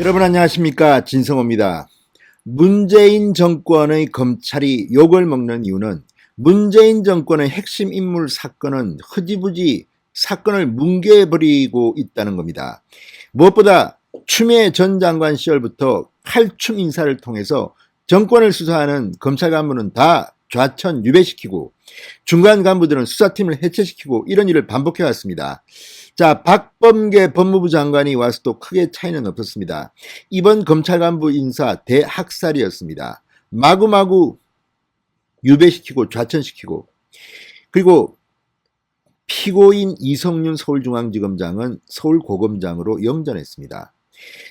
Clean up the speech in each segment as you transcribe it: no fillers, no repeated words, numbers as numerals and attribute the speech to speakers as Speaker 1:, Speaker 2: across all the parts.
Speaker 1: 여러분 안녕하십니까, 진성호입니다. 문재인 정권의 검찰이 욕을 먹는 이유는 문재인 정권의 핵심 인물 사건은 흐지부지 사건을 뭉개버리고 있다는 겁니다. 무엇보다 추미애 전 장관 시절부터 칼춤 인사를 통해서 정권을 수사하는 검찰 간부는 다 좌천 유배시키고 중간 간부들은 수사팀을 해체시키고 이런 일을 반복해 왔습니다. 자, 박범계 법무부 장관이 와서도 크게 차이는 없었습니다. 이번 검찰 간부 인사 대학살이었습니다. 마구마구 유배시키고 좌천시키고, 그리고 피고인 이성윤 서울중앙지검장은 서울고검장으로 영전했습니다.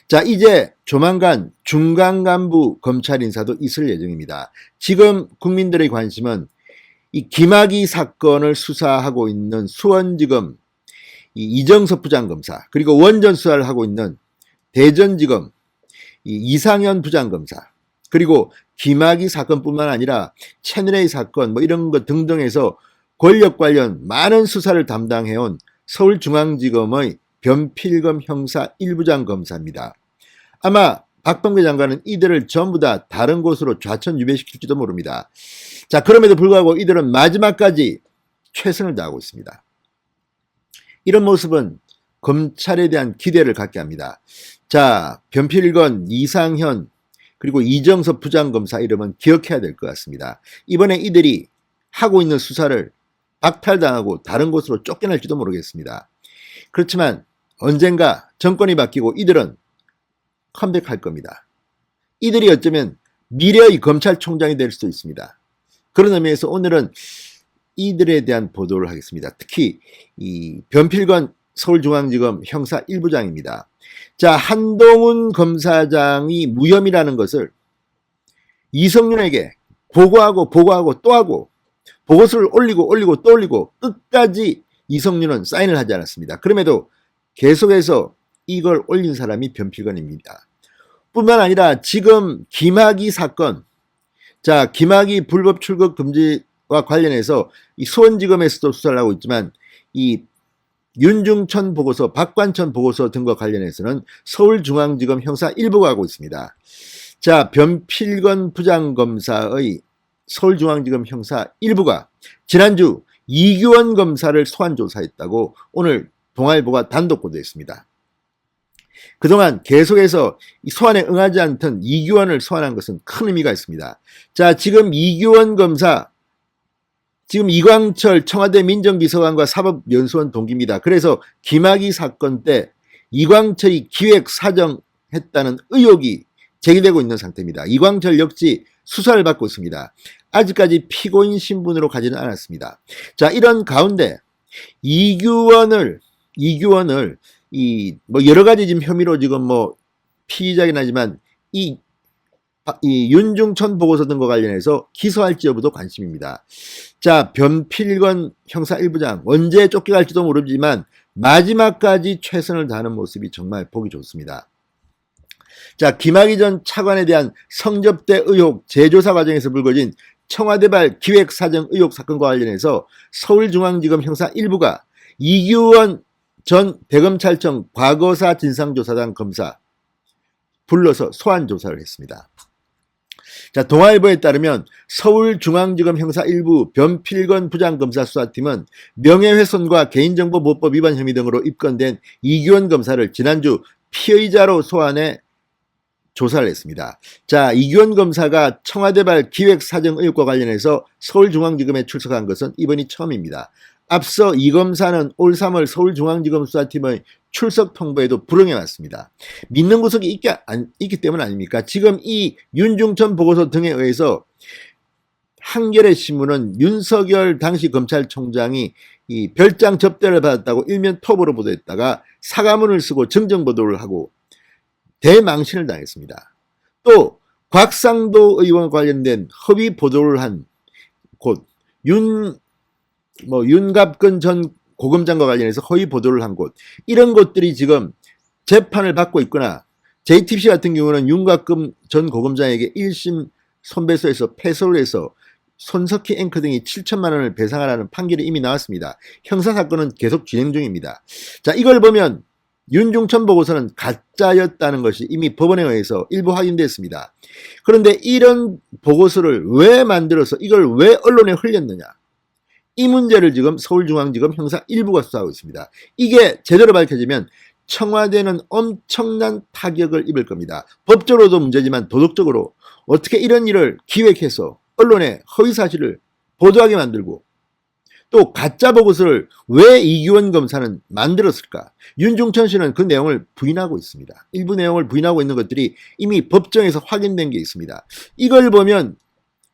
Speaker 1: 자, 이제 조만간 중간간부 검찰 인사도 있을 예정입니다. 지금 국민들의 관심은 이 김학의 사건을 수사하고 있는 수원지검 이정섭 부장검사, 그리고 원전 수사를 하고 있는 대전지검 이상현 부장검사, 그리고 김학의 사건뿐만 아니라 채널A 사건 이런 것 등등에서 권력 관련 많은 수사를 담당해온 서울중앙지검의 변필검 형사 1부장 검사입니다. 아마 박범계 장관은 이들을 전부 다 다른 곳으로 좌천 유배시킬지도 모릅니다. 자, 그럼에도 불구하고 이들은 마지막까지 최선을 다하고 있습니다. 이런 모습은 검찰에 대한 기대를 갖게 합니다. 자, 변필건, 이상현, 그리고 이정섭 부장검사 이름은 기억해야 될 것 같습니다. 이번에 이들이 하고 있는 수사를 박탈당하고 다른 곳으로 쫓겨날지도 모르겠습니다. 그렇지만 언젠가 정권이 바뀌고 이들은 컴백할 겁니다. 이들이 어쩌면 미래의 검찰총장이 될 수도 있습니다. 그런 의미에서 오늘은 이들에 대한 보도를 하겠습니다. 특히 이 변필건 서울중앙지검 형사 1부장입니다. 자, 한동훈 검사장이 무혐의라는 것을 이성윤에게 보고하고 또 하고 보고서를 올리고 또 올리고 끝까지 이성윤은 사인을 하지 않았습니다. 그럼에도 계속해서 이걸 올린 사람이 변필건입니다. 뿐만 아니라 지금 김학의 사건, 자, 김학의 불법 출국 금지와 관련해서 이 수원지검에서도 수사를 하고 있지만 이 윤중천 보고서, 박관천 보고서 등과 관련해서는 서울중앙지검 형사 1부가 하고 있습니다. 자, 변필건 부장검사의 서울중앙지검 형사 1부가 지난주 이규원 검사를 소환 조사했다고 오늘 동아일보가 단독 보도했습니다. 그동안 계속해서 소환에 응하지 않던 이규원을 소환한 것은 큰 의미가 있습니다. 자, 지금 이규원 검사, 지금 이광철 청와대 민정비서관과 사법연수원 동기입니다. 그래서 김학의 사건 때 이광철이 기획사정했다는 의혹이 제기되고 있는 상태입니다. 이광철 역시 수사를 받고 있습니다. 아직까지 피고인 신분으로 가지는 않았습니다. 자, 이런 가운데 이규원을 여러 가지 지금 혐의로 지금 피의자긴 하지만 이 윤중천 보고서 등과 관련해서 기소할지 여부도 관심입니다. 자, 변필건 형사 1부장 언제 쫓겨갈지도 모르지만 마지막까지 최선을 다하는 모습이 정말 보기 좋습니다. 자, 김학의 전 차관에 대한 성접대 의혹 재조사 과정에서 불거진 청와대발 기획사정 의혹 사건과 관련해서 서울중앙지검 형사 1부가 이규원 전 대검찰청 과거사 진상조사단 검사 불러서 소환 조사를 했습니다. 자, 동아일보에 따르면 서울중앙지검 형사 1부 변필건 부장검사 수사팀은 명예훼손과 개인정보보호법 위반 혐의 등으로 입건된 이규원 검사를 지난주 피의자로 소환해 조사를 했습니다. 자, 이규원 검사가 청와대발 기획사정 의혹과 관련해서 서울중앙지검에 출석한 것은 이번이 처음입니다. 앞서 이 검사는 올 3월 서울중앙지검 수사팀의 출석 통보에도 불응해왔습니다. 믿는 구석이 있기 때문 아닙니까? 지금 이 윤중천 보고서 등에 의해서 한겨레 신문은 윤석열 당시 검찰총장이 이 별장 접대를 받았다고 일면 톱으로 보도했다가 사과문을 쓰고 정정 보도를 하고 대망신을 당했습니다. 또 곽상도 의원 관련된 허위 보도를 한 곳 윤갑근 전 고검장과 관련해서 허위 보도를 한 곳, 이런 곳들이 지금 재판을 받고 있거나 JTBC 같은 경우는 윤갑근 전 고검장에게 1심 손배소에서 패소를 해서 손석희 앵커 등이 7천만 원을 배상하라는 판결이 이미 나왔습니다. 형사사건은 계속 진행 중입니다. 자, 이걸 보면 윤중천 보고서는 가짜였다는 것이 이미 법원에 의해서 일부 확인됐습니다. 그런데 이런 보고서를 왜 만들어서 이걸 왜 언론에 흘렸느냐? 이 문제를 지금 서울중앙지검 형사 1부가 수사하고 있습니다. 이게 제대로 밝혀지면 청와대는 엄청난 타격을 입을 겁니다. 법적으로도 문제지만 도덕적으로 어떻게 이런 일을 기획해서 언론에 허위사실을 보도하게 만들고 또 가짜 보고서를 왜 이규원 검사는 만들었을까? 윤중천 씨는 그 내용을 부인하고 있습니다. 일부 내용을 부인하고 있는 것들이 이미 법정에서 확인된 게 있습니다. 이걸 보면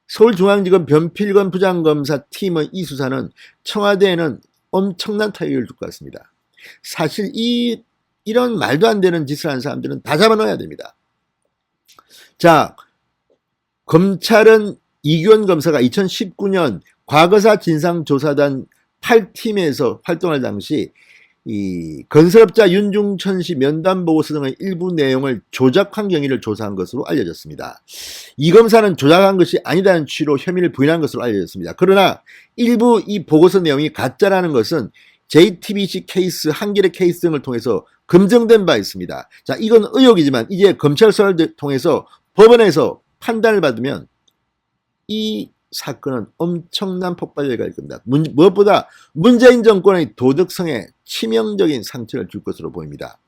Speaker 1: 서울중앙지검 변필건 부장검사 팀의 이 수사는 청와대에는 엄청난 타격을 줄 것 같습니다. 사실 이런 말도 안 되는 짓을 하는 사람들은 다 잡아넣어야 됩니다. 자, 검찰은 이규원 검사가 2019년 과거사 진상조사단 8팀에서 활동할 당시 이 건설업자 윤중천 씨 면담 보고서 등의 일부 내용을 조작한 경위를 조사한 것으로 알려졌습니다. 이 검사는 조작한 것이 아니다는 취지로 혐의를 부인한 것으로 알려졌습니다. 그러나 일부 이 보고서 내용이 가짜라는 것은 JTBC 케이스, 한겨레 케이스 등을 통해서 검증된 바 있습니다. 자, 이건 의혹이지만 이제 검찰 수사를 통해서 법원에서 판단을 받으면 이 사건은 엄청난 폭발력이 갈 겁니다. 무엇보다 문재인 정권의 도덕성에 치명적인 상처를 줄 것으로 보입니다.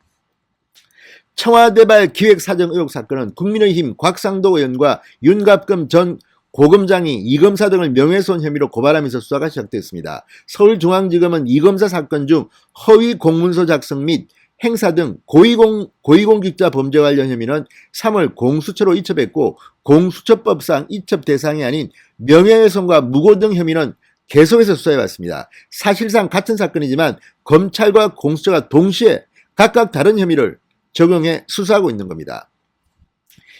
Speaker 1: 청와대발 기획사정 의혹 사건은 국민의힘 곽상도 의원과 윤갑금 전 고검장이 이 검사 등을 명예훼손 혐의로 고발하면서 수사가 시작됐습니다. 서울중앙지검은 이 검사 사건 중 허위 공문서 작성 및 행사 등 고위공직자 범죄 관련 혐의는 3월 공수처로 이첩했고 공수처법상 이첩 대상이 아닌 명예훼손과 무고 등 혐의는 계속해서 수사해왔습니다. 사실상 같은 사건이지만 검찰과 공수처가 동시에 각각 다른 혐의를 적용해 수사하고 있는 겁니다.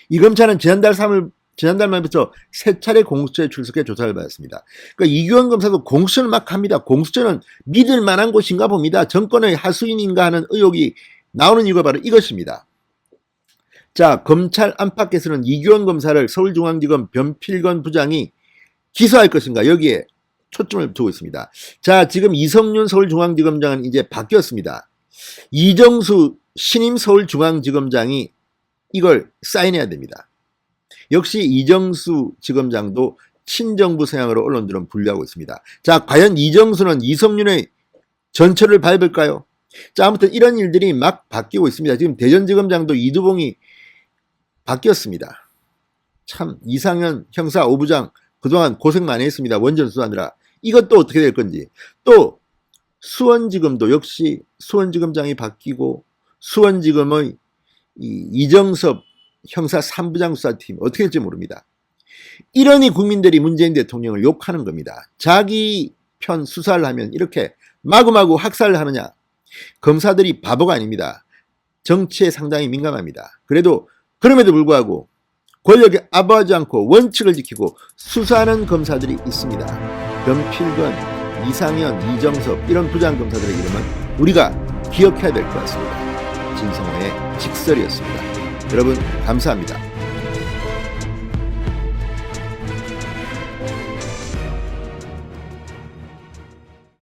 Speaker 1: 이 검찰은 지난달 말부터 3차례 공수처에 출석해 조사를 받았습니다. 그러니까 이규원 검사도 공수처를 막 합니다. 공수처는 믿을 만한 곳인가 봅니다. 정권의 하수인인가 하는 의혹이 나오는 이유가 바로 이것입니다. 자, 검찰 안팎에서는 이규원 검사를 서울중앙지검 변필건 부장이 기소할 것인가 여기에 초점을 두고 있습니다. 자, 지금 이성윤 서울중앙지검장은 이제 바뀌었습니다. 이정수 신임 서울중앙지검장이 이걸 사인해야 됩니다. 역시 이정수 지검장도 친정부 성향으로 언론들은 분류하고 있습니다. 자, 과연 이정수는 이성윤의 전철을 밟을까요? 자, 아무튼 이런 일들이 막 바뀌고 있습니다. 지금 대전지검장도 이두봉이 바뀌었습니다. 참 이상현 형사 5부장 그동안 고생 많이 했습니다. 원전 수사하느라. 이것도 어떻게 될 건지. 또 수원지검도 역시 수원지검장이 바뀌고 수원지검의 이정섭 형사 3부장 수사팀 어떻게 될지 모릅니다. 이러니 국민들이 문재인 대통령을 욕하는 겁니다. 자기 편 수사를 하면 이렇게 마구마구 학살을 하느냐. 검사들이 바보가 아닙니다. 정치에 상당히 민감합니다. 그럼에도 불구하고 권력에 아부하지 않고 원칙을 지키고 수사하는 검사들이 있습니다. 변필건, 이상현, 이정섭 이런 부장검사들의 이름은 우리가 기억해야 될 것 같습니다. 진성호의 직설이었습니다. 여러분 감사합니다.